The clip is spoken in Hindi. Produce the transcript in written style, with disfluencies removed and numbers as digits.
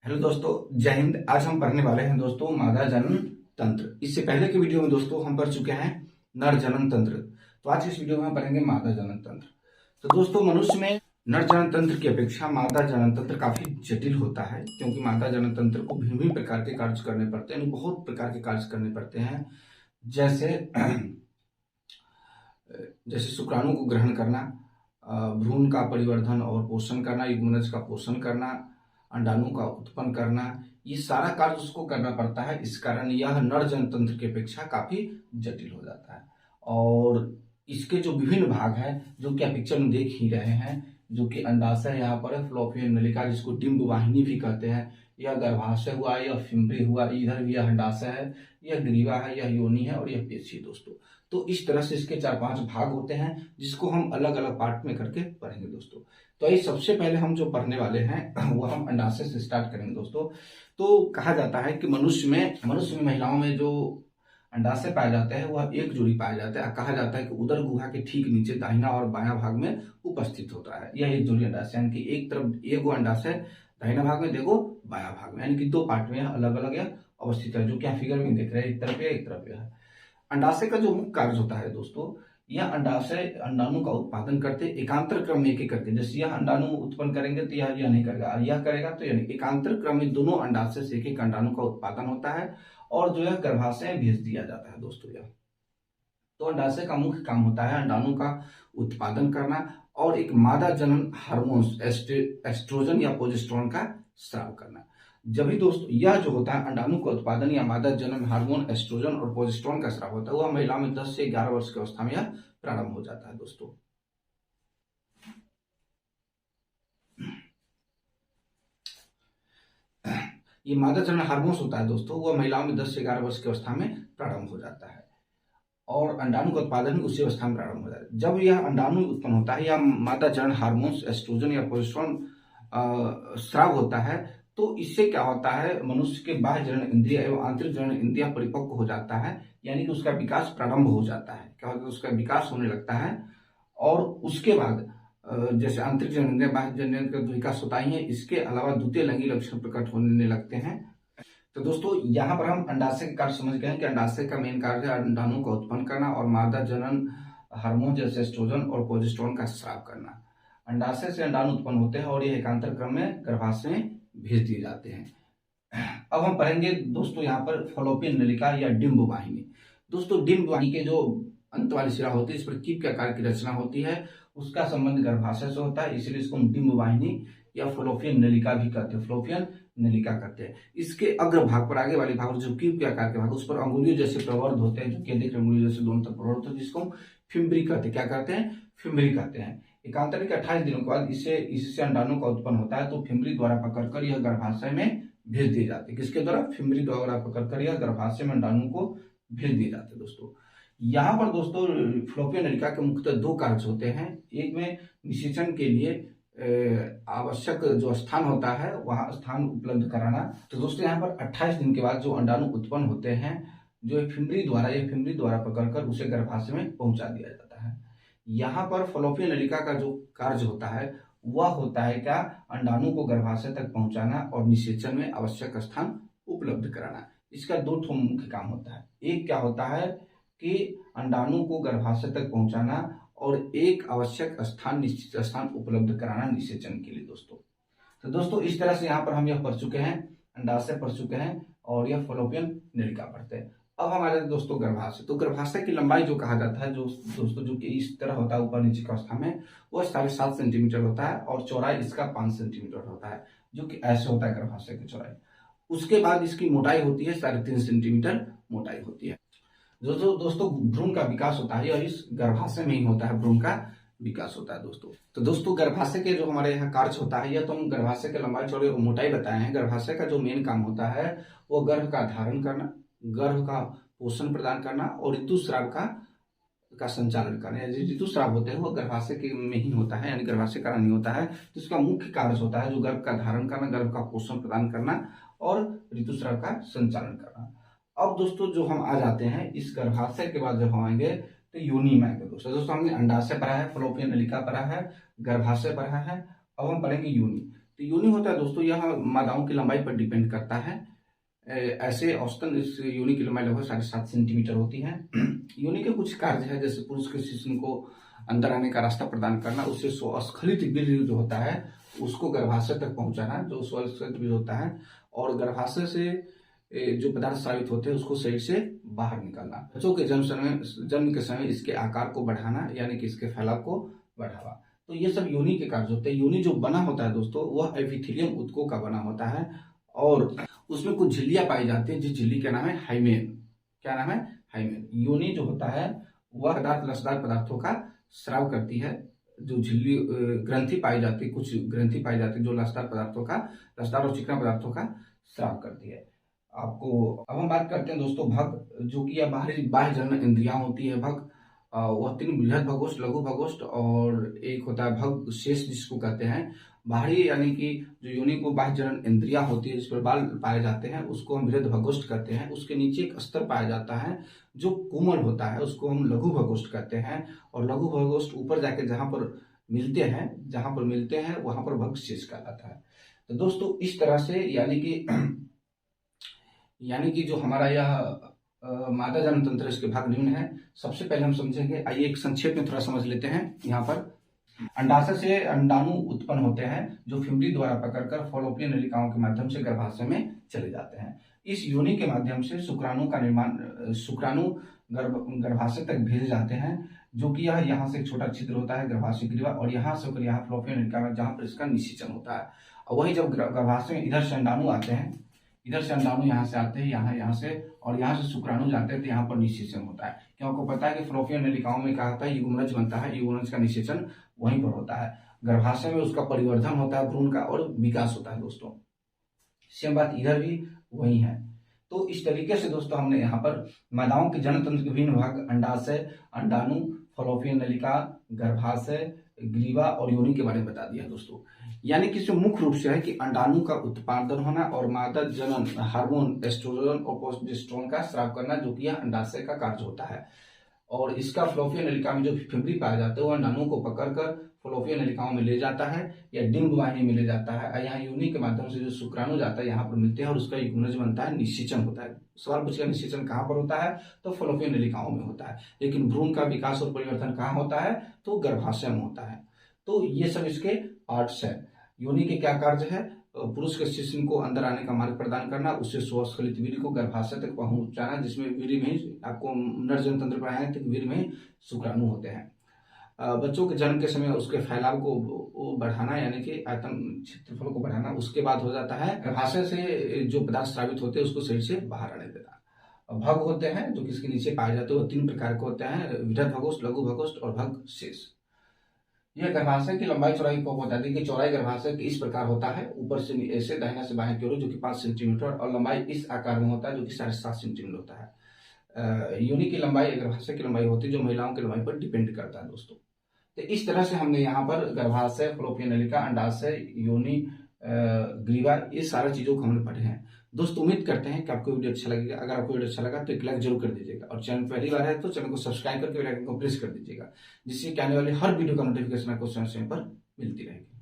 हेलो दोस्तों, जय हिंद। आज हम पढ़ने वाले हैं दोस्तों मादा जनन तंत्र। इससे पहले के वीडियो में दोस्तों हम पढ़ चुके हैं नर जनन तंत्र। तो आज इस वीडियो में हम पढ़ेंगे मादा जनन तंत्र। तो दोस्तों मनुष्य में नर जनन तंत्र की अपेक्षा मादा जनन तंत्र काफी जटिल होता है, क्योंकि मादा जनन तंत्र को भिन्न भिन्न प्रकार के कार्य करने पड़ते हैं, यानी बहुत प्रकार के कार्य करने पड़ते हैं। जैसे जैसे शुक्राणु को ग्रहण करना, भ्रूण का परिवर्धन और पोषण करना, युग्मनज का पोषण करना, अंडाणु का उत्पन्न करना, ये सारा कार्य उसको करना पड़ता है। इस कारण यह नर जनन तंत्र की अपेक्षा काफी जटिल हो जाता है। और इसके जो विभिन्न भाग हैं, जो कि आप पिक्चर में देख ही रहे हैं, जो कि अंडाशय यहाँ पर है, फ्लोपियन नलिका जिसको डिंब वाहिनी भी कहते हैं, यह गर्भाशय हुआ, यह फिम्बरी हुआ, इधर भी यह अंडाशय है, यह ग्रीवा है, यह योनि है और यह पेशी है दोस्तों। तो इस तरह से इसके 4-5 भाग होते हैं, जिसको हम अलग अलग पार्ट में करके पढ़ेंगे दोस्तों। तो ये सबसे पहले हम जो पढ़ने वाले हैं वो हम अंडाशय से स्टार्ट करेंगे दोस्तों। तो कहा जाता है कि मनुष्य में महिलाओं में जो अंडाशय पाए जाते हैं वह एक जोड़ी पाया जाता है। कहा जाता है कि उदर गुहा के ठीक नीचे दाहिना और बायां भाग में उपस्थित होता है। यह एक जोड़ी अंडाशय, यानी कि एक तरफ एक अंडाशय दाहिना भाग में, देखो बायां भाग में, यानी कि दो पार्ट में अलग अलग यह अवस्थित है, जो कि आप फिगर में देख रहे हैं, एक तरफ एक तरफ है। अंडाशय का जो मुख्य कार्य होता है दोस्तों, यह अंडाशय अंडाणु का उत्पादन करते एकांतर क्रम में एक एक करके। जैसे यह अंडाणु उत्पन्न करेंगे तो यह नहीं करेगा, यह करेगा तो यह नहीं। एकांतर क्रम में दोनों अंडाशय से एक एक अंडाणु का उत्पादन होता है और जो है गर्भाशय भेज दिया जाता है दोस्तों। यह तो अंडाशय का मुख्य काम होता है अंडाणु का उत्पादन करना और एक मादा जनन हार्मोन्स एस्ट्रोजन या प्रोजेस्टेरोन का स्राव करना। जब भी दोस्तों यह जो होता है अंडाणु का उत्पादन या मादा जनन हार्मोन एस्ट्रोजन और प्रोजेस्टेरोन का स्राव होता है, वह महिला में 10 से 11 वर्ष की अवस्था में यह प्रारंभ हो जाता है दोस्तों। ये मादा जनन हार्मोन्स होता है दोस्तों, वह महिलाओं में 10 से 11 वर्ष की अवस्था में प्रारंभ हो जाता है और अंडाणु का उत्पादन भी उसी अवस्था में प्रारंभ हो जाता है। जब यह अंडाणु उत्पन्न होता है या मादा जनन हार्मोन्स एस्ट्रोजन या प्रोजेस्टेरोन स्राव होता है, तो इससे क्या होता है, मनुष्य के बाह्य जनन इंद्रिय एवं आंतरिक जनन इंद्रिय परिपक्व हो जाता है, यानी कि उसका विकास प्रारंभ हो जाता है। क्या होता है, उसका विकास होने लगता है और उसके बाद जैसे आंतरिक जनन इंद्रिय बाह्य जनन इंद्रिय का विकास होता ही है, इसके अलावा द्वितीय लिंगी लक्षण प्रकट होने लगते हैं। तो दोस्तों यहाँ पर हम अंडाशय के कार्य समझ गए हैं कि अंडाशय का मेन कार्य है अंडाणु का उत्पन्न करना और मादा जनन हार्मोन जैसे एस्ट्रोजन और प्रोजेस्टेरोन का स्राव करना। अंडाशय से अंडाणु उत्पन्न होते हैं और ये एकांतर क्रम में गर्भाशय में भेज दिए जाते हैं। अब हम पढ़ेंगे दोस्तों यहाँ पर फलोपियन नलिका या डिंब वाहिनी। दोस्तों डिंब वाहिनी के जो अंत वाली शिरा होती है, इस पर कीप के आकार की रचना होती है, उसका संबंध गर्भाशय से होता है, इसलिए इसको डिंब वाहिनी या फलोपियन नलिका भी कहते हैं, फलोपियन नलिका कहते हैं। इसके अग्र भाग पर, आगे वाले भाग जो कीप के आकार के भाग, उस पर अंगुलियों जैसे प्रवर्ध होते हैं, जो केंद्रिक अंगुलियों जैसे दोनों तरफ प्रवर्ध होते हैं, जिसको हम फिम्बरी कहते हैं। क्या कहते हैं? फिम्बरी कहते हैं। एकांतरिक के 28 दिनों के बाद इससे अंडाणु का उत्पन्न होता है, तो फिम्बरी द्वारा पकड़कर यह गर्भाशय में भेज दिए जाते हैं। किसके द्वारा? फिम्बरी द्वारा पकड़कर यह गर्भाशय में अंडाणु को भेज दिए जाते हैं दोस्तों। यहाँ पर दोस्तों फ्लोपियन नलिका के मुख्यतः दो कार्य होते हैं। एक में निषेचन के लिए आवश्यक जो स्थान होता है वहां स्थान उपलब्ध कराना। तो दोस्तों यहाँ पर 28 दिन के बाद जो अंडाणु उत्पन्न होते हैं, जो फिम्बरी द्वारा पकड़कर उसे गर्भाशय में पहुंचा दिया जाता है। यहाँ पर फलोपियन नलिका का जो कार्य होता है वह होता है क्या, अंडाणु को गर्भाशय तक पहुंचाना और निषेचन में आवश्यक स्थान उपलब्ध कराना। इसका दो मुख्य काम होता है। एक क्या होता है कि अंडाणु को गर्भाशय तक पहुंचाना और एक आवश्यक स्थान, निश्चित स्थान उपलब्ध कराना निषेचन के लिए दोस्तों। तो दोस्तों इस तरह से यहाँ पर हम यह पढ़ चुके हैं, अंडाशय पढ़ चुके हैं और यह फलोपियन नलिका पढ़ते हैं। अब हम आ जाते दोस्तों गर्भाशय। तो गर्भाशय की लंबाई जो कहा जाता है, जो दोस्तों जो कि इस तरह होता है ऊपर नीचे की अवस्था में, वह 7.5 सेंटीमीटर होता है और चौड़ाई इसका 5 सेंटीमीटर होता है, जो कि ऐसे होता है गर्भाशय की चौड़ाई। उसके बाद इसकी मोटाई होती है 3.5 सेंटीमीटर मोटाई होती है। दोस्तों भ्रूण का विकास होता है और इस गर्भाशय में ही होता है, भ्रूण का विकास होता है दोस्तों। तो दोस्तों गर्भाशय के जो हमारे यहाँ कार्य होता है, यह तो हम गर्भाशय के लंबाई चौड़ाई और मोटाई बताए हैं। गर्भाशय का जो मेन काम होता है वो गर्भ का धारण करना, गर्भ का पोषण प्रदान करना और ऋतुस्राव का संचालन करना। ऋतुस्राव होते हैं वो गर्भाशय के में ही होता है, यानी गर्भाशय का नहीं होता है। तो इसका मुख्य कार्य होता है जो गर्भ का धारण करना, गर्भ का पोषण प्रदान करना और ऋतुस्राव का संचालन करना। अब दोस्तों जो हम आ जाते हैं इस गर्भाशय के बाद जब हम आएंगे तो योनि में आएंगे दोस्तों। दोस्तों हमने अंडाशय पढ़ा है, फलोपियन नलिका पढ़ा है, गर्भाशय पढ़ा है, अब हम पढ़ेंगे योनि। तो योनि होता है दोस्तों, यह मादाओं की लंबाई पर डिपेंड करता है। ऐसे औसतन इस योनि की लंबाई लगभग 7.5 सेंटीमीटर होती है। योनि के कुछ कार्य है, जैसे पुरुष के शिशु को अंदर आने का रास्ता प्रदान करना, उससे स्वस्खलित वीर्य जो होता है उसको गर्भाशय तक पहुंचाना, जो स्वस्खलित वीर्य होता है, और गर्भाशय से जो पदार्थ स्रावित होते हैं उसको शरीर से बाहर निकालना। बच्चों के जन्म के समय इसके आकार को बढ़ाना, यानी कि इसके फैलाव को बढ़ावा। तो ये सब योनि के कार्य होते हैं। योनि जो बना होता है दोस्तों, वह एपिथेलियम ऊतकों का बना होता है, और उसमें कुछ झिल्लियां पाई जाती है, जिस झिल्ली का नाम है हाइमेन। क्या नाम है? हाइमेन। योनि जो होता है वह लसदार पदार्थों का स्राव करती है। जो झिल्ली ग्रंथि पाई जाती है, कुछ ग्रंथि पाई जाती है जो लसदार और चिकना पदार्थों का स्राव करती है। आपको अब हम बात करते हैं दोस्तों भग, जो कि यह बाह्य जनन इंद्रियां होती है। भग वह 3 बृहद भगोष्ठ, लघु भगोष्ठ और एक होता है भग शेष, जिसको कहते हैं बाहरी, यानी कि जो योनि को बाह्य जनन इंद्रियां होती है जिस पर बाल पाए जाते हैं उसको हम बृहद भगोष्ठ कहते हैं। उसके नीचे एक स्तर पाया जाता है जो कोमल होता है, उसको हम लघु भगोष्ठ कहते हैं। और लघु भगोष्ठ ऊपर जाके जहां पर मिलते हैं वहां पर भग शेष कहलाता है। तो दोस्तों इस तरह से यानी कि जो हमारा यह मादा जनन तंत्र, इसके भाग निम्न है। सबसे पहले हम समझेंगे, आइए एक संक्षेप में थोड़ा समझ लेते हैं। यहाँ पर अंडाशय से अंडाणु उत्पन्न होते हैं जो फिमरी द्वारा पकड़कर फॉलोपियन नलिकाओं के माध्यम से गर्भाशय में चले जाते हैं। इस योनि के माध्यम से शुक्राणु गर्भाशय तक भेजे जाते हैं, जो कि यह यहाँ से एक छोटा छिद्र होता है गर्भाशय ग्रीवा, और यहाँ से होकर यहाँ फॉलोपियन नलिका में, जहाँ पर इसका निषेचन होता है। और वही जब गर्भाशय में इधर से अंडाणु आते हैं, इधर से अंडाणु यहाँ से आते हैं, यहाँ से, और यहाँ से शुक्राणु जाते हैं, तो यहाँ पर निषेचन होता है। क्यों? आपको पता है कि फॉलोपियन नलिकाओं में क्या होता है, युग्मनज बनता है, युग्मनज का निषेचन वहीं पर होता है। गर्भाशय में उसका परिवर्धन होता है भ्रूण का, और विकास होता है दोस्तों। सेम बात इधर भी वही है। तो इस तरीके से दोस्तों हमने यहाँ पर मादाओं के जनन तंत्र के विभिन्न भाग, अंडाशय, अंडाणु, फॉलोपियन नलिका, गर्भाशय, ग्रीवा और योनि के बारे में बता दिया दोस्तों। यानी कि इसमें मुख्य रूप से है कि अंडाणु का उत्पादन होना और मादा जनन हार्मोन एस्ट्रोजन और प्रोजेस्टेरोन का स्राव करना, जो कि यह अंडाशय का कार्य होता है। और इसका फॉलोपियन नलिका में जो फिमरी पाया जाता है वह अंडाणु को पकड़कर फॉलोपियन नलिकाओं में ले जाता है या डिंब वाहिनी में ले जाता है। यहाँ योनि के माध्यम से जो शुक्राणु जाता है यहाँ पर मिलते हैं, और उसका युग्मनज बनता है, निषेचन होता है। सवाल पूछेगा निषेचन कहाँ पर होता है, तो फॉलोपियन नलिकाओं में होता है। लेकिन भ्रूण का विकास और परिवर्तन कहाँ होता है, तो गर्भाशय में होता है। तो ये सब इसके पार्ट्स है। योनि के क्या कार्य है? पुरुष के शिशु को अंदर आने का मार्ग प्रदान करना, उससे स्वस्खलित वीर्य को गर्भाशय तक पहुंचाना, जिसमें वीर्य में आपको नरजन तंत्र पढ़ाया है, तो वीर्य में शुक्राणु होते हैं। बच्चों के जन्म के समय उसके फैलाव को बढ़ाना, यानी कि आयतन क्षेत्रफल को बढ़ाना। उसके बाद हो जाता है गर्भाशय से जो पदार्थ स्रावित होते हैं उसको शरीर से बाहर आने देना। भग होते हैं जो किसके नीचे पाए जाते हैं, वो 3 प्रकार के होते हैं, बृहद भगोष्ठ, लघु भगोष्ठ और भग शेष। यह गर्भाशय की लंबाई चौड़ाई को बताती है कि चौड़ाई गर्भाशय की इस प्रकार होता है, ऊपर से ऐसे दाहिना से बाएं की ओर, जो कि 5 सेंटीमीटर, और लंबाई इस आकार में होता है जो कि 7.5 सेंटीमीटर होता है। योनि की लंबाई गर्भाशय की लंबाई होती है, जो महिलाओं की लंबाई पर डिपेंड करता है दोस्तों। तो इस तरह से हमने यहाँ पर गर्भाशय, फॉलोपियन नलिका, अंडाशय, योनि, ग्रीवा, ये सारी चीजों को हमने पढ़े हैं दोस्तों। उम्मीद करते हैं कि आपको वीडियो अच्छा लगेगा। अगर आपको वीडियो अच्छा लगा तो एक लाइक जरूर कर दीजिएगा, और चैनल पहली बार है तो चैनल को सब्सक्राइब करके बेल आइकन को प्रेस कर दीजिएगा, जिससे कि आने वाले हर वीडियो का नोटिफिकेशन आपको समय समय पर मिलती रहेगी।